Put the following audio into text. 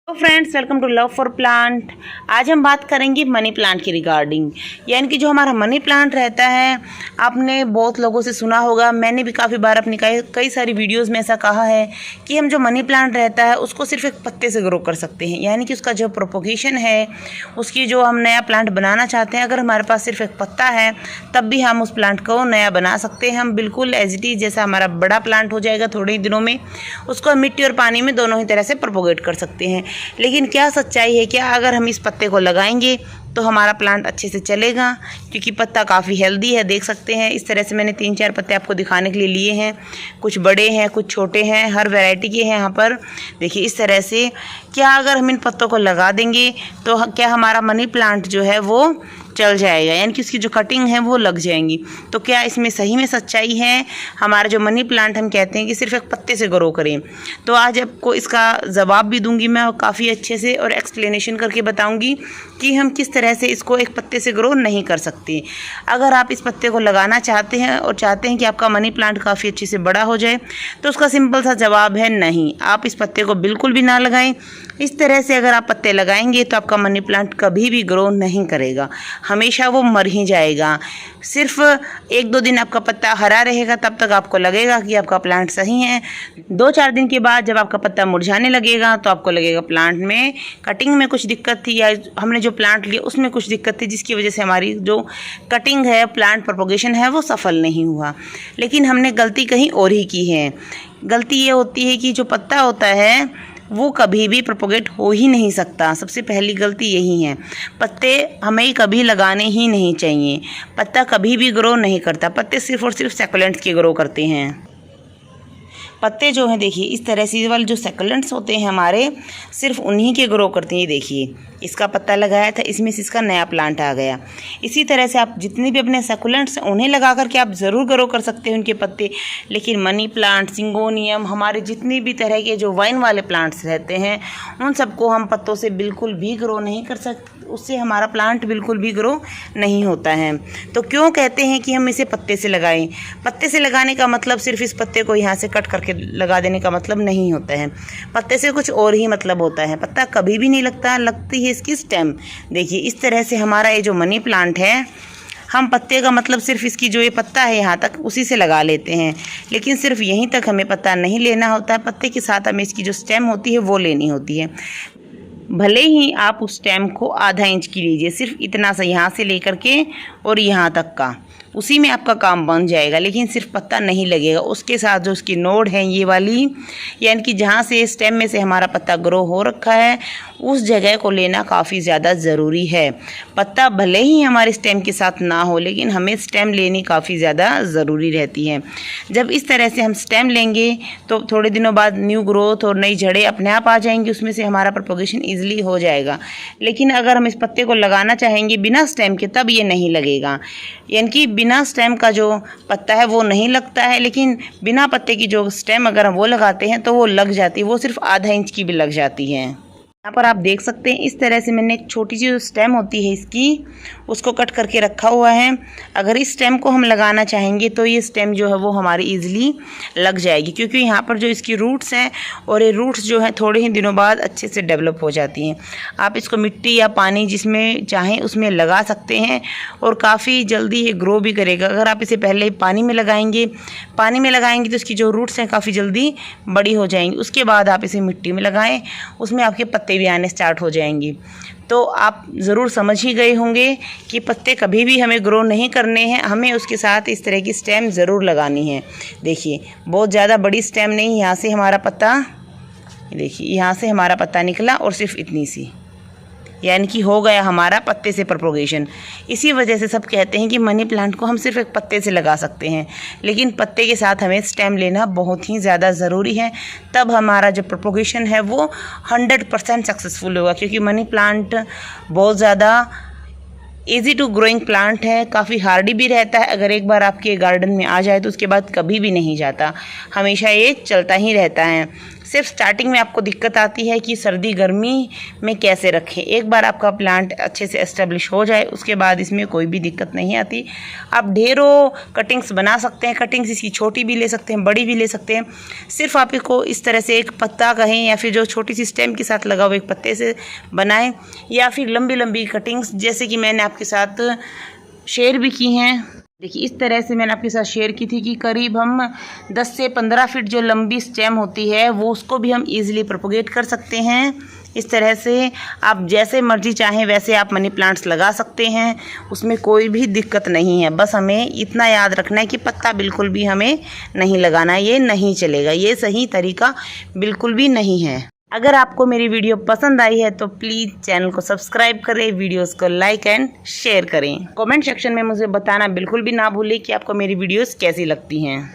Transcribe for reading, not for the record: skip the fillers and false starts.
तो friends, welcome to love for plant. आज हम बात करेंगे मनी प्लांट की रिगार्डिंग, यानी कि जो हमारा मनी प्लांट रहता है, आपने बहुत लोगों से सुना होगा, मैंने भी काफ़ी बार अपनी कई सारी वीडियोस में ऐसा कहा है कि हम जो मनी प्लांट रहता है उसको सिर्फ एक पत्ते से ग्रो कर सकते हैं। यानी कि उसका जो प्रोपोगेशन है, उसकी जो हम नया प्लांट बनाना चाहते हैं, अगर हमारे पास सिर्फ एक पत्ता है तब भी हम उस प्लांट को नया बना सकते हैं। हम बिल्कुल एज इट इज़ जैसा हमारा बड़ा प्लांट हो जाएगा थोड़े ही दिनों में, उसको हम मिट्टी और पानी में दोनों ही तरह से प्रोपोगेट कर सकते हैं। लेकिन क्या सच्चाई है, क्या अगर हम इस पत्ते को लगाएंगे तो हमारा प्लांट अच्छे से चलेगा? क्योंकि पत्ता काफ़ी हेल्दी है, देख सकते हैं इस तरह से मैंने 3-4 पत्ते आपको दिखाने के लिए लिए हैं। कुछ बड़े हैं, कुछ छोटे हैं, हर वैरायटी के हैं यहाँ पर। देखिए इस तरह से, क्या अगर हम इन पत्तों को लगा देंगे तो क्या हमारा मनी प्लांट जो है वो चल जाएगा, यानी कि उसकी जो कटिंग है वो लग जाएंगी? तो क्या इसमें सही में सच्चाई है? हमारा जो मनी प्लांट हम कहते हैं कि सिर्फ एक पत्ते से ग्रो करें, तो आज आपको इसका जवाब भी दूंगी मैं, और काफ़ी अच्छे से और एक्सप्लेनेशन करके बताऊंगी कि हम किस तरह से इसको एक पत्ते से ग्रो नहीं कर सकते। अगर आप इस पत्ते को लगाना चाहते हैं और चाहते हैं कि आपका मनी प्लांट काफ़ी अच्छे से बड़ा हो जाए, तो उसका सिंपल सा जवाब है नहीं, आप इस पत्ते को बिल्कुल भी ना लगाएं। इस तरह से अगर आप पत्ते लगाएंगे तो आपका मनी प्लांट कभी भी ग्रो नहीं करेगा, हमेशा वो मर ही जाएगा। सिर्फ 1-2 दिन आपका पत्ता हरा रहेगा, तब तक आपको लगेगा कि आपका प्लांट सही है। 2-4 दिन के बाद जब आपका पत्ता मुरझाने लगेगा तो आपको लगेगा प्लांट में कटिंग में कुछ दिक्कत थी, या हमने जो प्लांट लिया उसमें कुछ दिक्कत थी, जिसकी वजह से हमारी जो कटिंग है, प्लांट प्रोपोगेशन है, वो सफल नहीं हुआ। लेकिन हमने गलती कहीं और ही की है। गलती ये होती है कि जो पत्ता होता है वो कभी भी प्रोपोगेट हो ही नहीं सकता। सबसे पहली गलती यही है। पत्ते हमें कभी लगाने ही नहीं चाहिए। पत्ता कभी भी ग्रो नहीं करता। पत्ते सिर्फ और सिर्फ सैकुलेंट्स के ग्रो करते हैं। पत्ते जो हैं, देखिए इस तरह से वाले जो सैकुलेंट्स होते हैं हमारे, सिर्फ उन्हीं के ग्रो करते हैं। ये देखिए, इसका पत्ता लगाया था, इसमें से इसका नया प्लांट आ गया। इसी तरह से आप जितने भी अपने सैकुलेंट्स हैं उन्हें लगा करके आप ज़रूर ग्रो कर सकते हैं उनके पत्ते। लेकिन मनी प्लांट, सिंगोनियम, हमारे जितने भी तरह के जो वाइन वाले प्लांट्स रहते हैं, उन सबको हम पत्तों से बिल्कुल भी ग्रो नहीं कर सकते। उससे हमारा प्लांट बिल्कुल भी ग्रो नहीं होता है। तो क्यों कहते हैं कि हम इसे पत्ते से लगाएं? पत्ते से लगाने का मतलब सिर्फ इस पत्ते को यहाँ से कट करके लगा देने का मतलब नहीं होता है। पत्ते से कुछ और ही मतलब होता है। पत्ता कभी भी नहीं लगता, लगती है इसकी स्टेम। देखिए इस तरह से हमारा ये जो मनी प्लांट है, हम पत्ते का मतलब सिर्फ इसकी जो ये पत्ता है यहाँ तक, उसी से लगा लेते हैं। लेकिन सिर्फ यहीं तक हमें पत्ता नहीं लेना होता है। पत्ते के साथ हमें इसकी जो स्टेम होती है वो लेनी होती है। भले ही आप उस स्टेम को आधा इंच की लीजिए, सिर्फ इतना सा यहाँ से लेकर के और यहाँ तक का, उसी में आपका काम बन जाएगा। लेकिन सिर्फ पत्ता नहीं लगेगा, उसके साथ जो उसकी नोड है ये वाली, यानी कि जहाँ से स्टेम में से हमारा पत्ता ग्रो हो रखा है, उस जगह को लेना काफ़ी ज़्यादा ज़रूरी है। पत्ता भले ही हमारे स्टेम के साथ ना हो, लेकिन हमें स्टेम लेनी काफ़ी ज़्यादा ज़रूरी रहती है। जब इस तरह से हम स्टेम लेंगे तो थोड़े दिनों बाद न्यू ग्रोथ और नई जड़ें अपने आप आ जाएंगी, उसमें से हमारा प्रोपोगेशन ईजिली हो जाएगा। लेकिन अगर हम इस पत्ते को लगाना चाहेंगे बिना स्टेम के, तब ये नहीं लगेगा। यानी कि बिना स्टेम का जो पत्ता है वो नहीं लगता है, लेकिन बिना पत्ते की जो स्टेम अगर हम वो लगाते हैं तो वो लग जाती है। वो सिर्फ आधा इंच की भी लग जाती है। यहाँ पर आप देख सकते हैं इस तरह से मैंने एक छोटी सी जो स्टेम होती है इसकी, उसको कट करके रखा हुआ है। अगर इस स्टेम को हम लगाना चाहेंगे तो ये स्टेम जो है वो हमारी इजीली लग जाएगी, क्योंकि यहाँ पर जो इसकी रूट्स हैं, और ये रूट्स जो हैं थोड़े ही दिनों बाद अच्छे से डेवलप हो जाती हैं। आप इसको मिट्टी या पानी जिसमें चाहें उसमें लगा सकते हैं और काफ़ी जल्दी ये ग्रो भी करेगा। अगर आप इसे पहले पानी में लगाएंगे तो इसकी जो रूट्स हैं काफ़ी जल्दी बड़ी हो जाएंगी। उसके बाद आप इसे मिट्टी में लगाएं, उसमें आपके पत्ते भी आने स्टार्ट हो जाएंगी। तो आप ज़रूर समझ ही गए होंगे कि पत्ते कभी भी हमें ग्रो नहीं करने हैं, हमें उसके साथ इस तरह की स्टेम ज़रूर लगानी है। देखिए बहुत ज़्यादा बड़ी स्टेम नहीं, यहाँ से हमारा पत्ता, देखिए यहाँ से हमारा पत्ता निकला और सिर्फ इतनी सी, यानी कि हो गया हमारा पत्ते से प्रोपोगेशन। इसी वजह से सब कहते हैं कि मनी प्लांट को हम सिर्फ एक पत्ते से लगा सकते हैं, लेकिन पत्ते के साथ हमें स्टेम लेना बहुत ही ज़्यादा ज़रूरी है। तब हमारा जो प्रोपोगेशन है वो 100% सक्सेसफुल होगा, क्योंकि मनी प्लांट बहुत ज़्यादा ईजी टू ग्रोइंग प्लांट है, काफ़ी हार्डी भी रहता है। अगर एक बार आपके गार्डन में आ जाए तो उसके बाद कभी भी नहीं जाता, हमेशा ये चलता ही रहता है। सिर्फ स्टार्टिंग में आपको दिक्कत आती है कि सर्दी गर्मी में कैसे रखें। एक बार आपका प्लांट अच्छे से एस्टेब्लिश हो जाए उसके बाद इसमें कोई भी दिक्कत नहीं आती। आप ढेरों कटिंग्स बना सकते हैं। कटिंग्स इसकी छोटी भी ले सकते हैं, बड़ी भी ले सकते हैं। सिर्फ आप इसको इस तरह से एक पत्ता कहें या फिर जो छोटी सी स्टेम के साथ लगा हुआ एक पत्ते से बनाएं, या फिर लंबी लंबी कटिंग्स जैसे कि मैंने आपके साथ शेयर भी की हैं। देखिए इस तरह से मैंने आपके साथ शेयर की थी कि करीब हम 10 से 15 फीट जो लंबी स्टेम होती है वो उसको भी हम इजीली प्रोपोगेट कर सकते हैं। इस तरह से आप जैसे मर्जी चाहें वैसे आप मनी प्लांट्स लगा सकते हैं, उसमें कोई भी दिक्कत नहीं है। बस हमें इतना याद रखना है कि पत्ता बिल्कुल भी हमें नहीं लगाना, ये नहीं चलेगा, ये सही तरीका बिल्कुल भी नहीं है। अगर आपको मेरी वीडियो पसंद आई है तो प्लीज़ चैनल को सब्सक्राइब करें, वीडियोस को लाइक एंड शेयर करें। कमेंट सेक्शन में मुझे बताना बिल्कुल भी ना भूलें कि आपको मेरी वीडियोस कैसी लगती हैं।